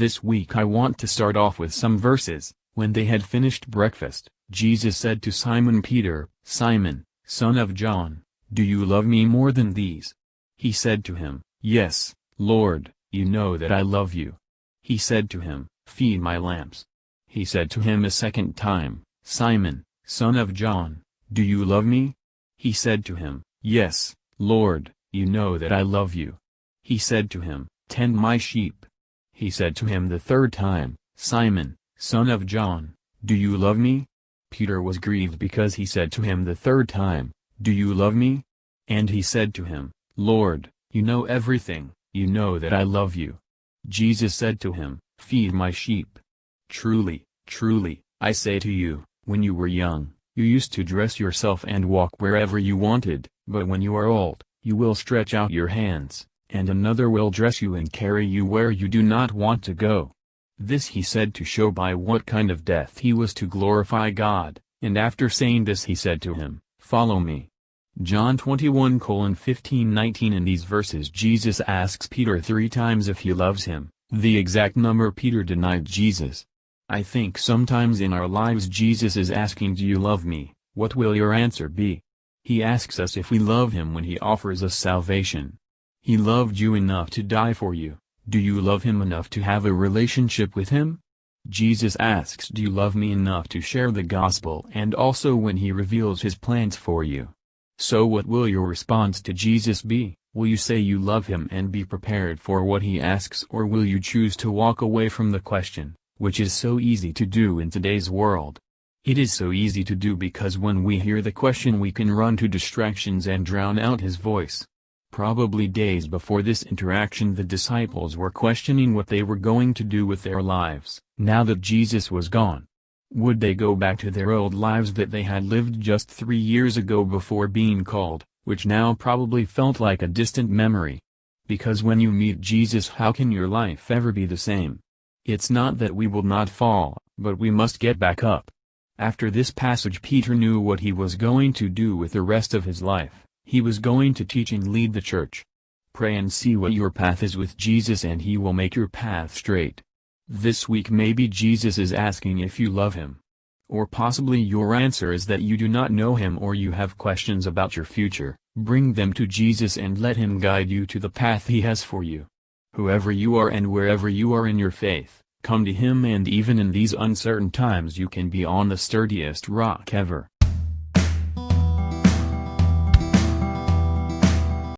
This week I want to start off with some verses. When they had finished breakfast, Jesus said to Simon Peter, "Simon, son of John, do you love me more than these?" He said to him, "Yes, Lord, you know that I love you." He said to him, "Feed my lambs." He said to him a second time, "Simon, son of John, do you love me?" He said to him, "Yes, Lord, you know that I love you." He said to him, "Tend my sheep." He said to him the third time, "Simon, son of John, do you love me?" Peter was grieved because he said to him the third time, "Do you love me?" And he said to him, "Lord, you know everything, you know that I love you." Jesus said to him, "Feed my sheep. Truly, truly, I say to you, when you were young, you used to dress yourself and walk wherever you wanted, but when you are old, you will stretch out your hands, and another will dress you and carry you where you do not want to go." This he said to show by what kind of death he was to glorify God, and after saying this he said to him, "Follow me." John 21:15-19. In these verses Jesus asks Peter 3 times if he loves him, the exact number Peter denied Jesus. I think sometimes in our lives Jesus is asking, "Do you love me? What will your answer be?" He asks us if we love him when he offers us salvation. He loved you enough to die for you. Do you love him enough to have a relationship with him? Jesus asks, "Do you love me enough to share the gospel?" and also when he reveals his plans for you. So what will your response to Jesus be? Will you say you love him and be prepared for what he asks, or will you choose to walk away from the question, which is so easy to do in today's world? It is so easy to do because when we hear the question we can run to distractions and drown out his voice. Probably days before this interaction the disciples were questioning what they were going to do with their lives, now that Jesus was gone. Would they go back to their old lives that they had lived just 3 years ago before being called, which now probably felt like a distant memory? Because when you meet Jesus, how can your life ever be the same? It's not that we will not fall, but we must get back up. After this passage Peter knew what he was going to do with the rest of his life. He was going to teach and lead the church. Pray and see what your path is with Jesus and he will make your path straight. This week maybe Jesus is asking if you love him. Or possibly your answer is that you do not know him or you have questions about your future. Bring them to Jesus and let him guide you to the path he has for you. Whoever you are and wherever you are in your faith, come to him, and even in these uncertain times you can be on the sturdiest rock ever.